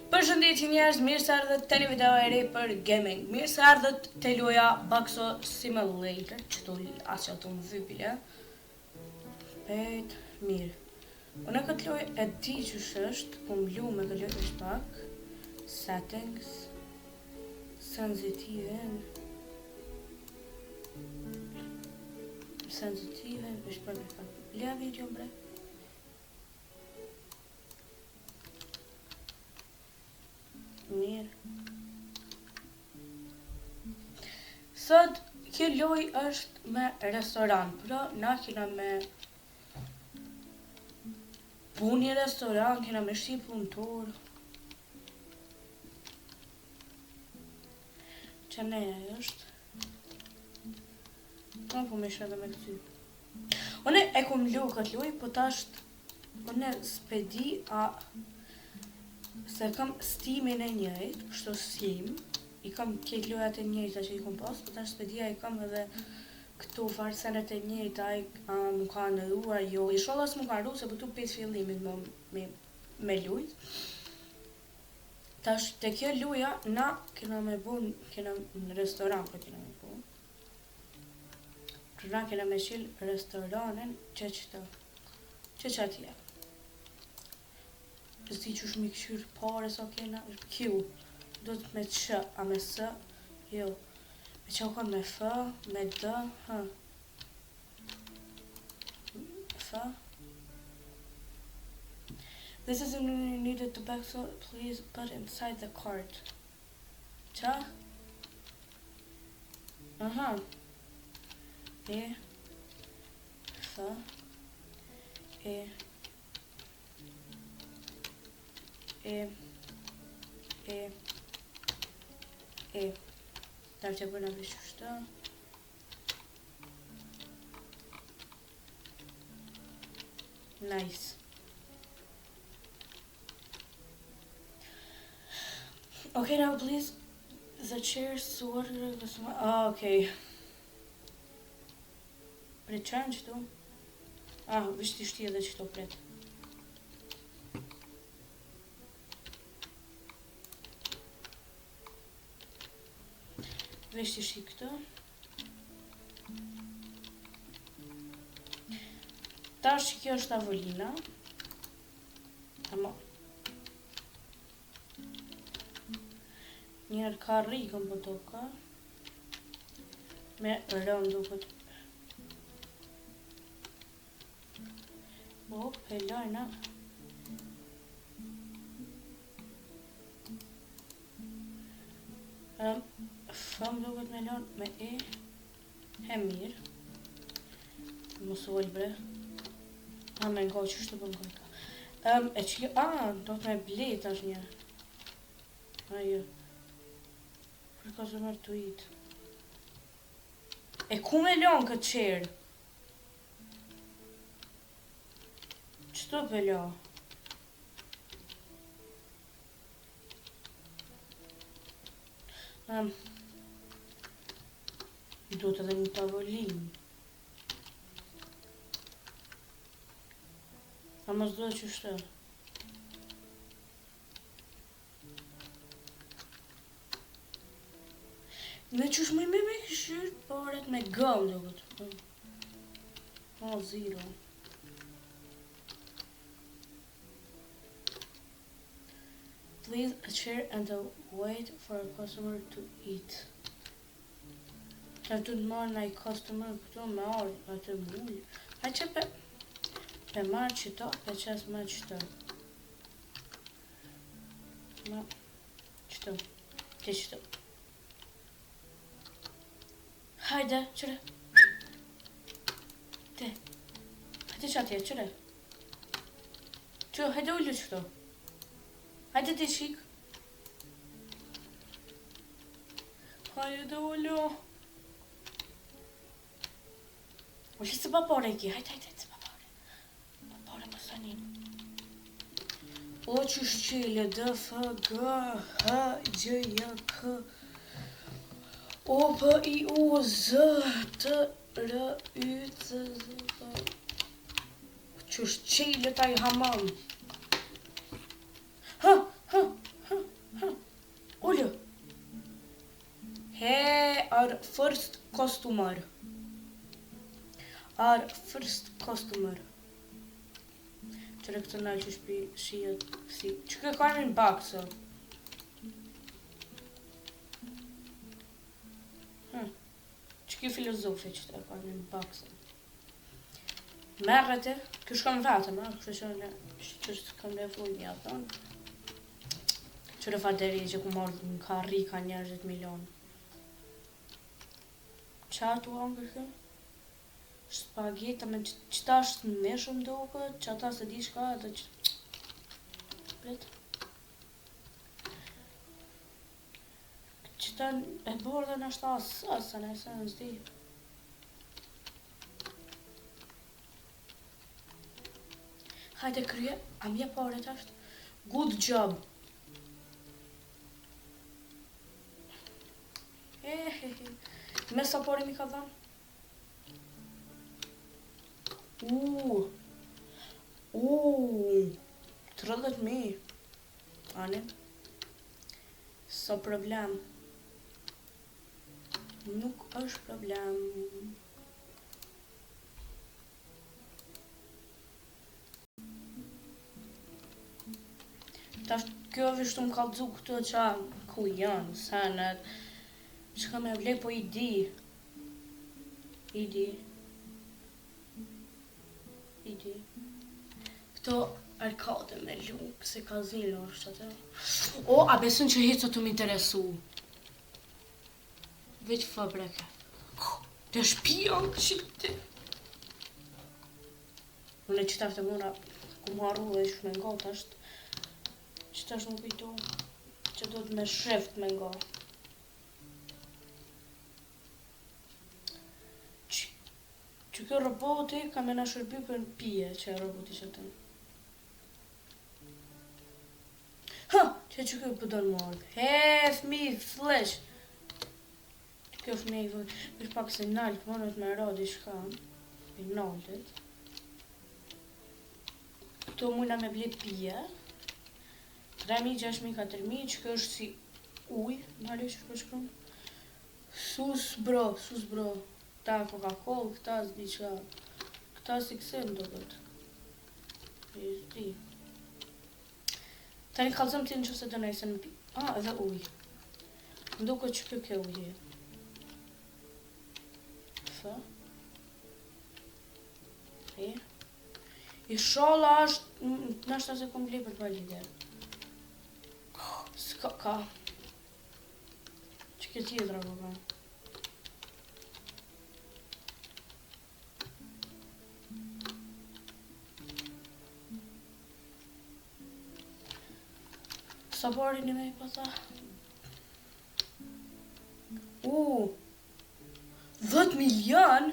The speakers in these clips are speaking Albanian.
Përshëndetje njerëz, mirë se ardhët te një video e re për gaming. Mirë se ardhët te loja Bakso Simulator, që asë që më vypile. Mirë. Unë këtë loj e di që është, po më lu me këtë loj është pak. Settings. Sensitive. është pak. Lea video bre. Mirë. Sot, kjo loj është me restoran, pra na kena me puni restoran, kena me shqip punëtor. Që neja është. Kam po me shre dhe me këty. Une e kom lu këtë loj, po tasht, une s'pedi se kam Steamin e njëjt, kështu Steam, i kam këtë lojat e njëjta që i kom pas, po tash s'pedia i kam edhe këtu farsenet e njëjta, mu ka nëruar, jo, i sholla s'mu ka nëru, se po tu pes fillimin me lujt. Tash, te kjo luja, na kena me bu, kena në restoran, po kena me bu. Na kena me qil restoranin që atje. Zdi që është mi këshyrë pare sa kena, Q, do të me që, a me së, jo, me që ka me f, me d, f. This is needed to back, so please put inside the cart. Që? Aha. E, f, e, Dar që bërna vishë shtë. Nice. Okay, now please, the chair sword. Okay. Pre qanë qëtu? Vishti shti edhe qëto pret. Veshti shi këtë. Tash kjo është tavolina. Ama. Njerë ka rikën për toka. Me rëndu këtë. O, pelojna. Fëm duket me lon me e. He mirë. Mos u bre. Me nga që shtë për më ka. E që do të me blet është një. Ajo. Për ka zë mërë të itë. E ku me lon këtë qërë? Qëto për lo? Do të edhe një tavolin. A mos do që shtë. Me që shmëj me këshyrë, paret me gëm do këtë. Zero. Please a chair and wait for a customer to eat. Që të marrë në i customer këtu me orë, atë mbullë. A që pe marrë qëto, pe qas marrë qëto. Ma, qëto, ke qëto. Hajde, qëre. Te, hajde që atje, qëre. Që, hajde ullu qëto. Hajde te shik. Hajde ullu. Ulli se papore ki, hajde, se papore. Papore më sanin. O që shqile, D, F, G, H, G, J, K. O, P, I, U, Z, T, R, Y, C, Z, Që shqile taj hamam. Ha, Our first customer. Our first customer. Qëre këtë nalë që shpi shijet si. Që këtë ka në bakso. Që këtë filozofi që të ka në bakso. Merrete, kjo shkam vetëm, kështë që në shqështë kam nevoj një thonë. Qëre faderi që ku marrë në ka rri ka njerëzit milion. Qa tu angër kjo? Spageta me qëta është në meshëm doke, qëta se di shka edhe që... Prit. Qëta e bërë dhe në ashta asë, në esë në zdi. Hajde krye, a mje pare të ashtë? Good job. Me sa pare mi ka dhanë? 30.000. Ani. Sa problem. Nuk është problem. Tash kjo vishtu më kallëzu këto qa ku janë, senet. Që ka me vle, po i di. Këto arkade me lukë, se kazino është atë. O, a besun që hitë të m'interesu. Veç fabrike. Të shpion qëti. Unë e qëtaf të mura, ku marru dhe ishë me nga, qëta është më kujtu, që do të me shrift me nga. Që kjo roboti ka me në shërby për në pije që e roboti që të. Që kjo përdojnë morë. Fmi, flesh. Kjo fmi i vëjtë. Për pak se naltë mënët me rodi shka. I naltët. Këto mujna me ble pije. 3.000, 6.000, 4.000. Që kjo është si uj. Nalë që përshkrum. Sus bro. Këta Coca-Cola, këta s'di qa. Këta si kësem do këtë. E s'di. Tani kalzëm ti në që se të nejse në pi. Edhe uj. Nduko që kjo ke uje. Fë. E. I shola është, nështë se kom ble për të valide. S'ka ka. Që kjo tjedra bëga. Sa bari një me i pëtha? 10 milion?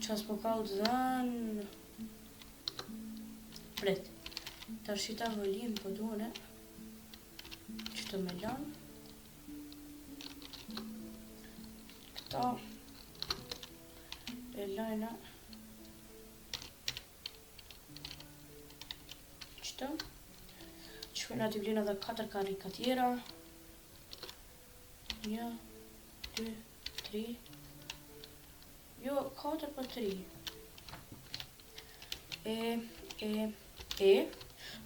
Qas po ka u të zanë. Pret. Ta shita vëllim po duone. Që të me lanë. Këta. E lajna. Qëta. Qëfëna t'i vlina dhe 4 karika tjera. 1, 2, 3. Jo, 4 për 3.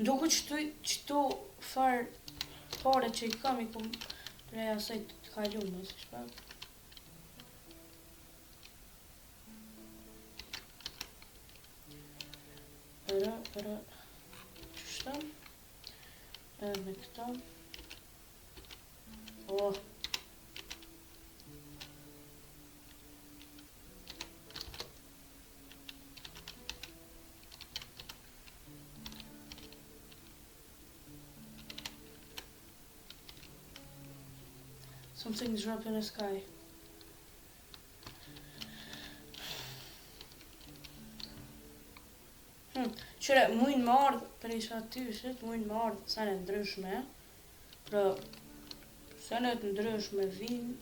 Nduku qëtu farë pare që i kam i kom preja saj të kalume, si shpak. Për qështa. Me këta. Something's dropped in the sky. Qëre, mujnë më ardhë për isha tyshit, mujnë më ardhë sene ndryshme. Pra, sene të ndryshme vinë.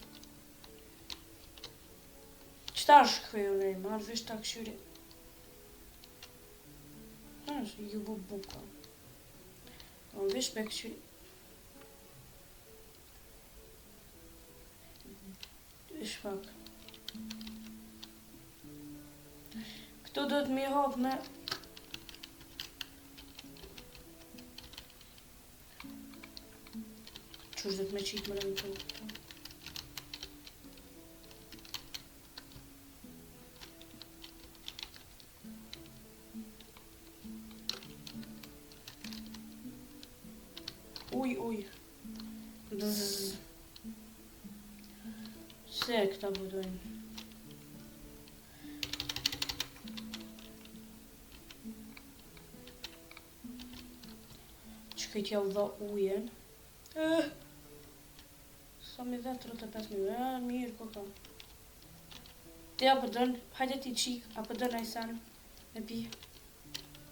Qëta është këju në i marrë, visht të këshyri. është ju bu buka. Unë vish me këqy... Vish pak. Këtu do të mi hap me... Qështë do të me qitë më në këtu. Uj. Se këta budojnë. Që këtë javë dha ujen. Sa mi dhe 35.000. Mirë, po kam. Te apë dënë, hajde ti qik, apë dënë ajsan. Me pi.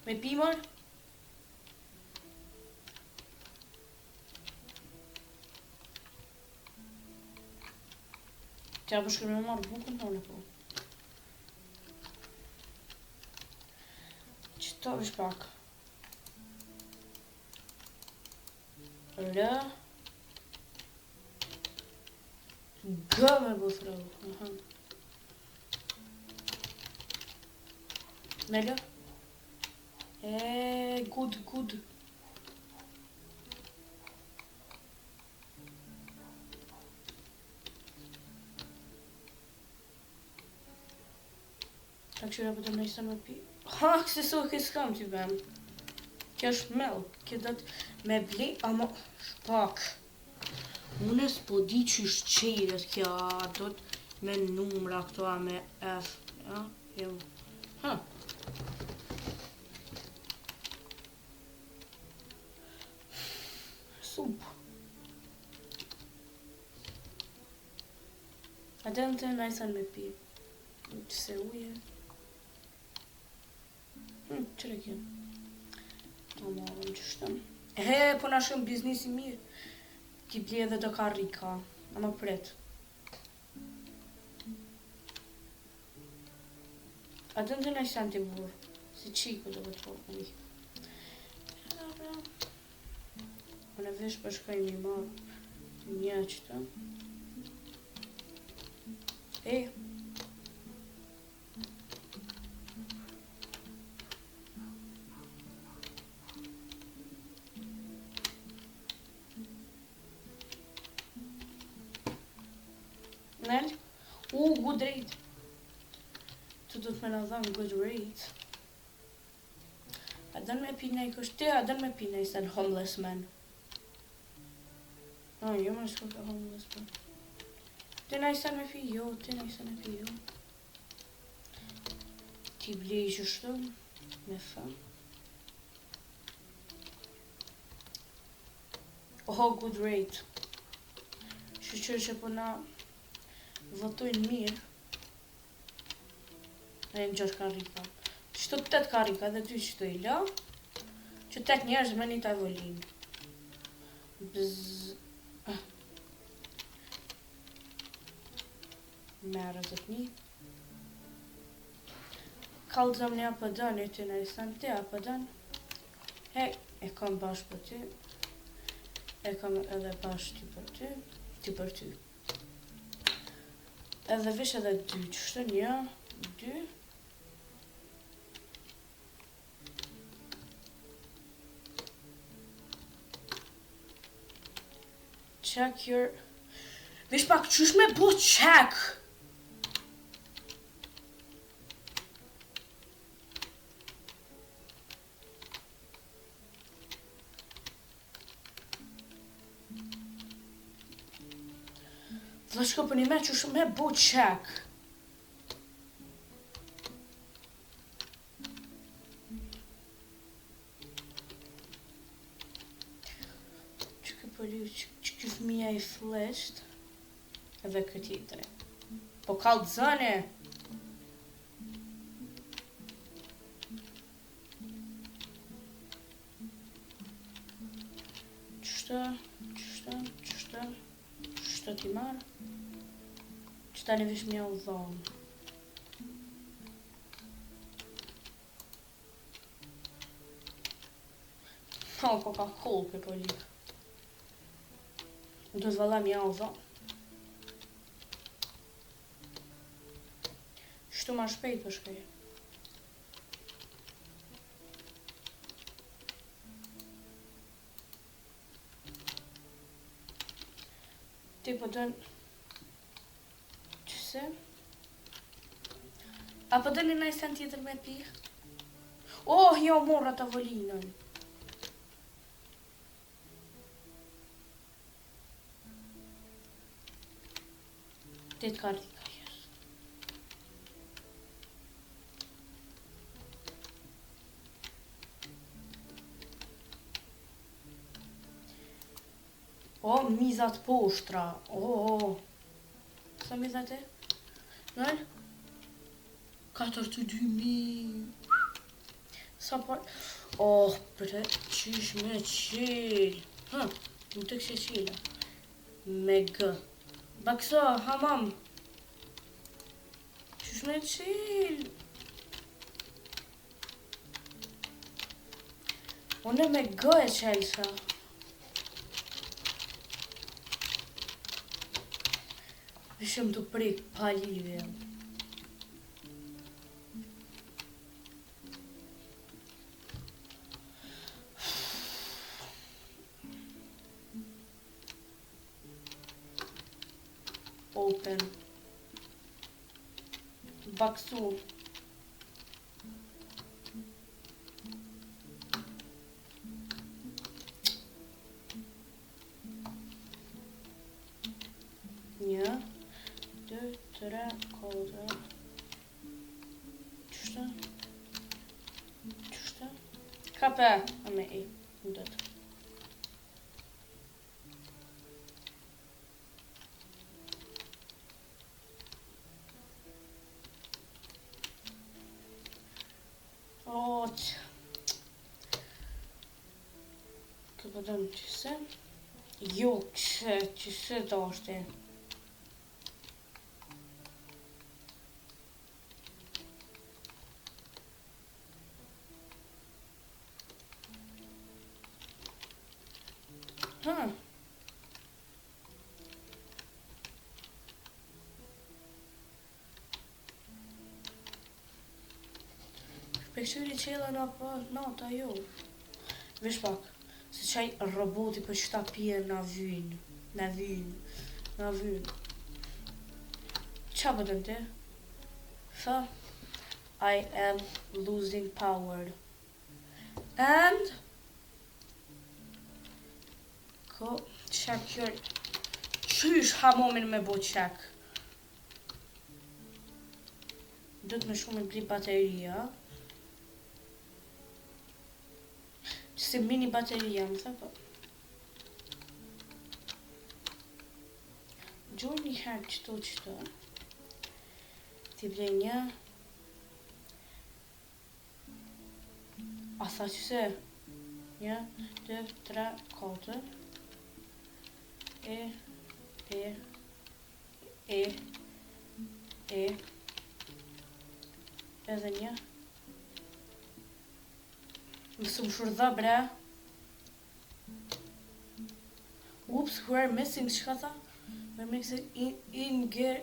Me pi marë? Tja përshkër me marrë bukën tonë po. Qëto vish pak. Rë. Gë me bëthërë. Me lë. Good. Ta këshyra për të nëjsa me pi. Ha, këse so kësë kam t'i bem. Kjo është mel. Kjo do të me bli, ama shpak. Unë s'po di që është qejret kja. Do të me numra këto a me F. Ja, jo. Ha. Sup. A të në të nëjsa me pi. Qëse uje. Qëre kjo? O marëm që shtëm. Po na shumë biznisi mirë. Ti bli edhe do ka rika. Ama pret. A të në nëjë senti burë. Si qiku do të uj. Unë e vish përshkaj një marë. Një qëta. Nel? Good rate. Të do të me në dhamë good rate. A dënë me pi nej kështë? A dënë me pi nej se në homeless man. Jo më shko ka homeless man. Ti nej se me pi jo, Ti bli i qështu, me fa. Good rate. Shqyqyr që po na votojnë mirë. E në 6 karika. Qëto 8 karika dhe 2 qëto i la. Që 8 njerëz me një tavolinë. Merë të të një. Kallëzëm një apë dënë, ty në isan ti apë dënë. E kam bashkë për ty. E kam edhe bashkë ty për ty. Ty për ty. Edhe vish edhe 2, qështë 1, 2. Check your... Vish pak, qësh me bu check? Flashko për një me qësh me bu check. Që kjo fëmija I flasht. Edhe këti tre. Po kallë zëne. Qështë ti marë. Qëta në vish mja u dhonë. shumë Coca-Cola për po likë. Do të vëllam jauza. Shtu ma shpejt për shkej. Ti po dënë... Qëse? Apo dënë në sen tjetër me pi? Oh, jo morra tavolinën. Te të karti ka jes. O, mizat poshtra. O. Sa mizat e? Nëll? 42.000. Sa par... Oh, për të qysh me qil. Më të kështë qila. Me gë. Bakso, hamam. Qysh me qil. Unë me gë e qelsa. Vishëm të prik palivje. Open. Baksu. Një, 2, 3, 4. Qështë? Qështë? Kape, a me i, ndët. Këtë përdojmë qëse? Jo, qëse të është. Shpeshtyri qela në për nata jo. Vish pak, se qaj roboti për qëta pje në vynë. Në vynë. Qa përdojmë ti? Tha, I am losing power. And ko qak kjër. Qysh hamomin me bo qak? Do të me shumë me bli bateria. Qëse mini bateria, më thë po. Gjoj një herë qëto. Ti blej një. A tha qëse? 1, 2, 3, 4. Edhe një. Mësë më shurdha bre. Oops, we're missing, që ka tha? We're mixing in gear.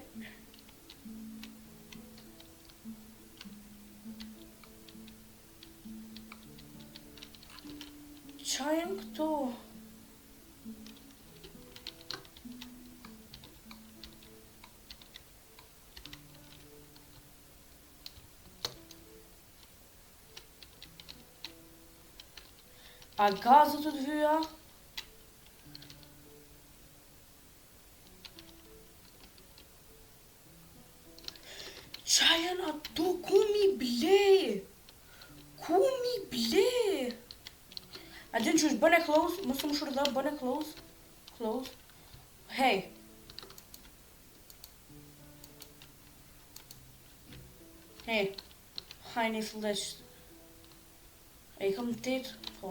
Qa jem këto? A gazët të të vyja? Qa janë ato? Ku mi ble? A din që është bëne close? Mësë më shurë dhe bëne close. Hey. Hajni flesh. E i kam tet? Po.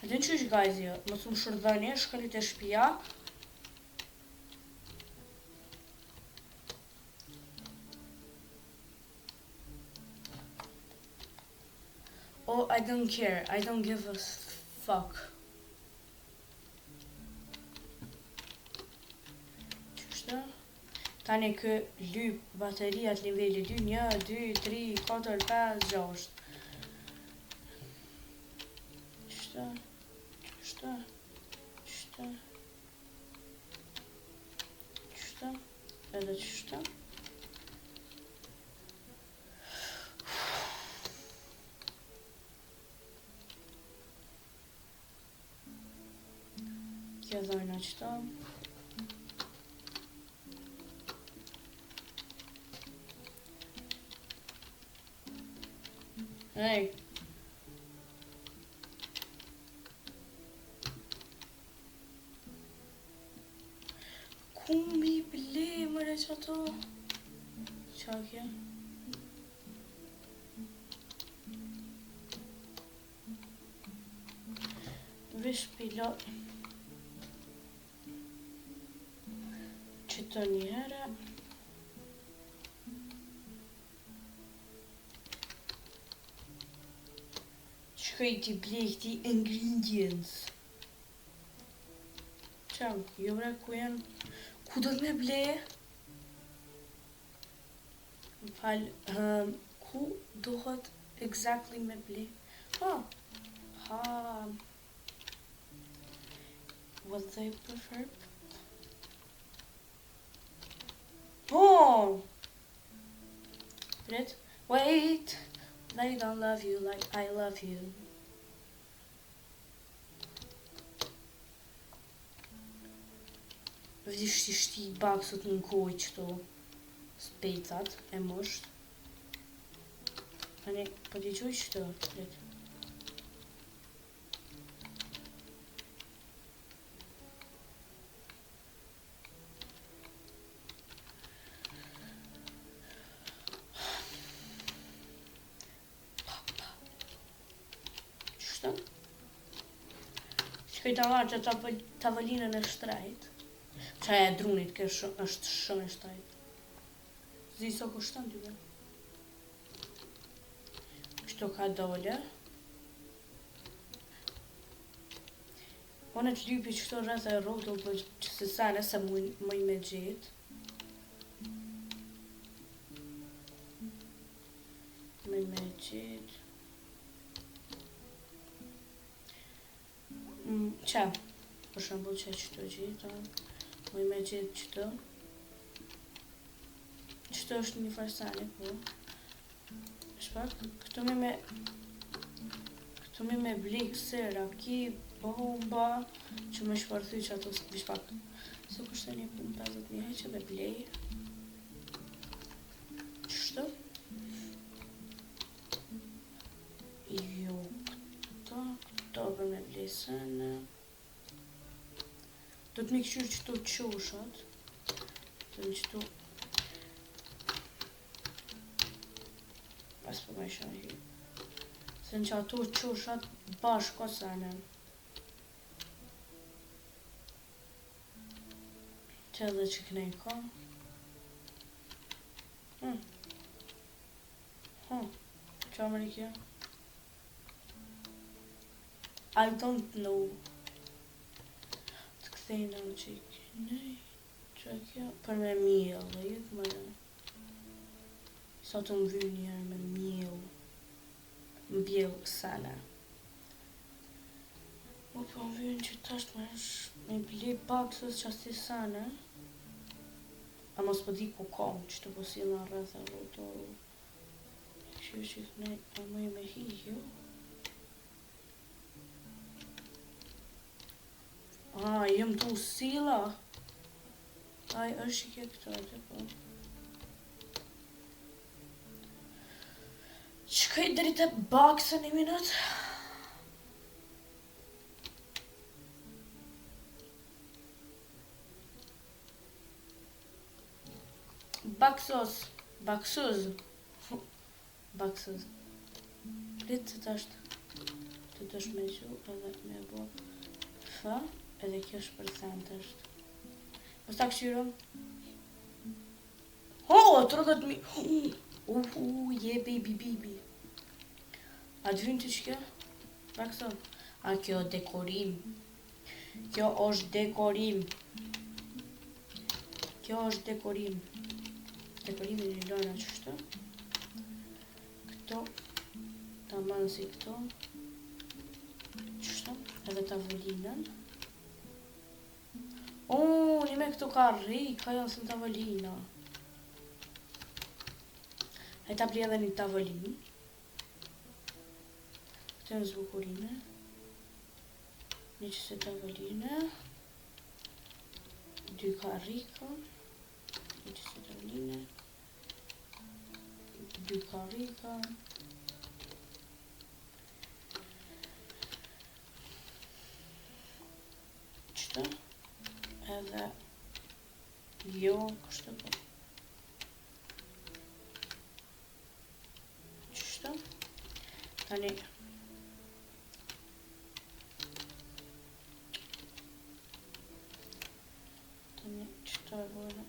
A din që është gajzja? Mësë më shurë dhe një, shkallit e shpia. Oh, I don't care. I don't give a fuck. Qështë? Tani kë lyp bateriat niveli 2, 1, 2, 3, 4, 5, 6. Qështë? Qështë? Qështë? Qështë? Edhe qështë? Kjo dhojna qëta. Hey. Ku mi ble mëre qëto? Qa kja? Vish pilot. Qëto një herë. Shkoj t'i ble këti ingredients. Qam, jo bre ku janë? Ku do t'me ble? M'fal, ku dohet exactly me ble? Ha. What they prefer? Oh! Wait! They don't love you like I love you. Vdisht i baksut në koj qëto specat e mosht. Tani, po t'i qoj qëto, let. Qështë? Shkoj t'a marrë që tavolinën e shtrajt. Qaja e drunit, kjo është shumë e shtajt. Zi so kushton dyve. Kështu ka dole. One të lypi qëto rreth e rotull për që se sane se muj me gjetë. Muj me gjetë. Qa? Për shembull që qëto gjetë. Muj me gjithë qëto. Qëto është një farsani, po. Shpak, këtu mi me blik sera, ki bomba, që me shparthy që ato shpak. Se kushtë një 50.000 heqe dhe blej. Qështë? Jo, këto për me blej sene. Do t'mi këshur qëto qoshat. Do t'mi qëto... Pas për me shahi. Se në që ato qoshat bashko sene. Që edhe që këne i ka. Qa më rikja? I don't know. Këthejnë në që i kënej, që kjo, për me mjell, dhe jetë më në. Sa të më vynë njerë me mjell, mbjell sana. Më po më vynë që tasht me bli baksës që asti sana. A mos po di ku kam, që të po si në rreth e rotoru. Që i kënej, a më i me hi, jo? Jem të usila. është i ke këto atë, po. Qëkaj deri të baksën një minut. Baksuz. Pritë të tashtë. Të tashtë me gju edhe me bo. Fa. Edhe kjo është për thënë është. Mos ta këshyro. Oh, 30.000. Je baby. A të vynë të që kjo? Pa këto? A kjo dekorim. Kjo është dekorim. Kjo është dekorim. Dekorimin i lojna qështu. Këto. Ta manë si këto. Qështu. Edhe tavolinën. Një me këto ka ka janë së në tavolina. E ta bli edhe një tavolinë. Këtë në zbukurime. Një qëse tavoline. 2 karika. Një qëse tavoline. 2 karika. Qëta. Edhe jo, kështë po. Qështë? Tani qëta e bojnë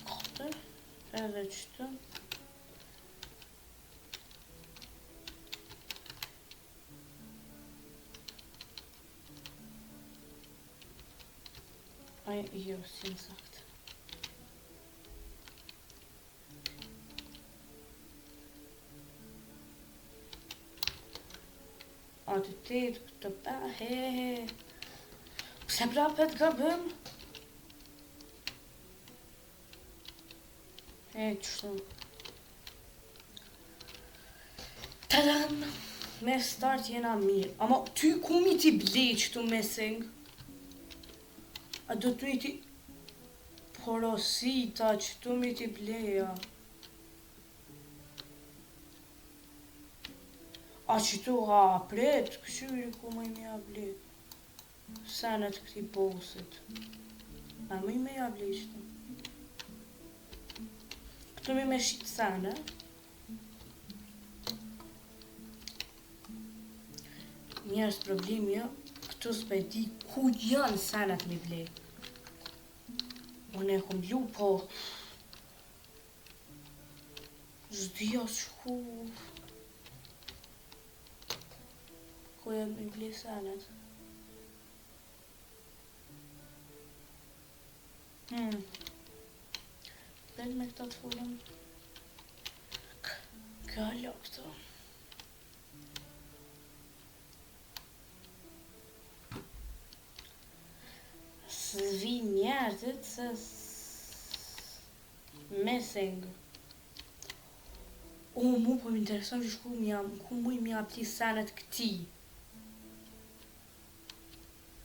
4. Edhe qëta. Jo, si në sakt. A të tëtë këtë pa, he. Pse prapet ka bëm? Qështu. Tadam! Me start jena mirë. Ama ty ku mi ti ble qëtu missing? A do të mi ti porosita që tu mi ti bleja. A që tu hapret, këshyri ku më i me ja ble. Senet këti bosit. A më i me ja ble qëtu. Këtu mi me shqit sene. Njerës problemi jo, këtu s'pe di ku janë senet mi ble. Unë e kom lu, po zdia shku ku janë mi ble senet. Dhe me këta të fullëm. Ka lo këto. Svi njerëzit se missing. Mu po më intereson që ku mu i mja pli senet këti.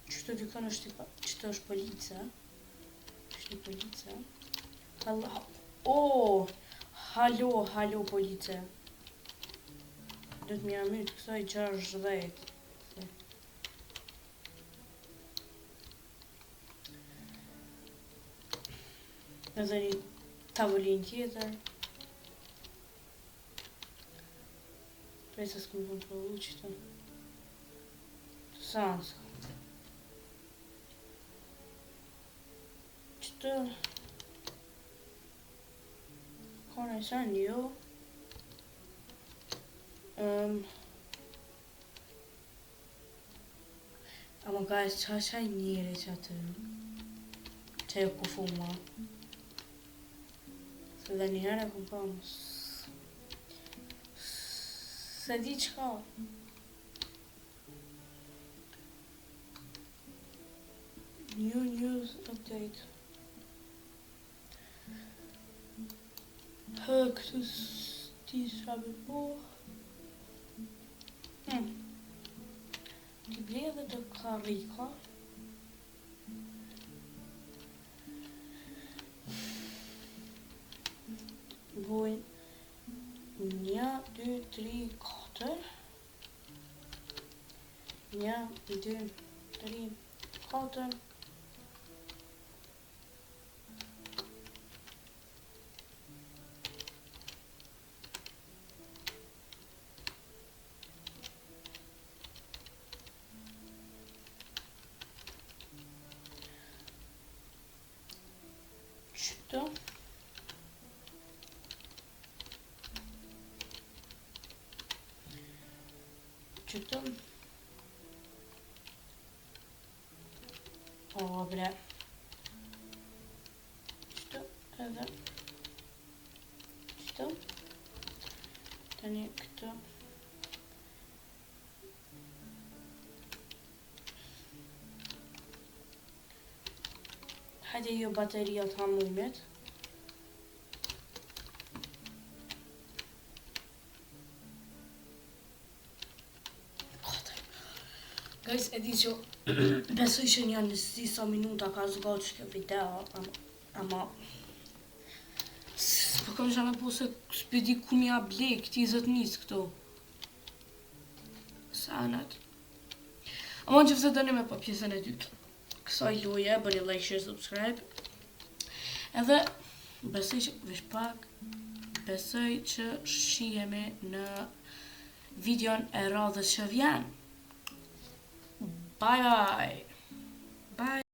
Qëto dykon është qëto është polica. Është polica. Halo police. Do të mja mytë kësoj 60. Edhe një tavolin tjetër. Prej se s'ku më kontrolu qëta. Sans. Qëta. Kone sen jo. Ama guys, qaj njëri që atë. Që e ku fuma. Se dhe njëherë e kom pa se di qka. New news update. Këtu ti shabe po. Ti ble edhe të karika. Bojnë 1, 2, 3, 4. 1, 2, 3, 4. Qëto. këtu. O, bre. Qëtu edhe. Qëtu. Tani këtu. Hajde jo bateria të hamumit. Guys, e di që besoj që janë në disa minuta ka zgati kjo video, ama po kam që me po se s'pedi ku mja blej këti zotnis këto. Sanat. Ama në që fëse dëni me po pjesën e dytë kësaj loje, bëni like, share, subscribe. Edhe besoj që vesh pak, besoj që shihemi në videon e radhës që vjen. Bye bye. Bye.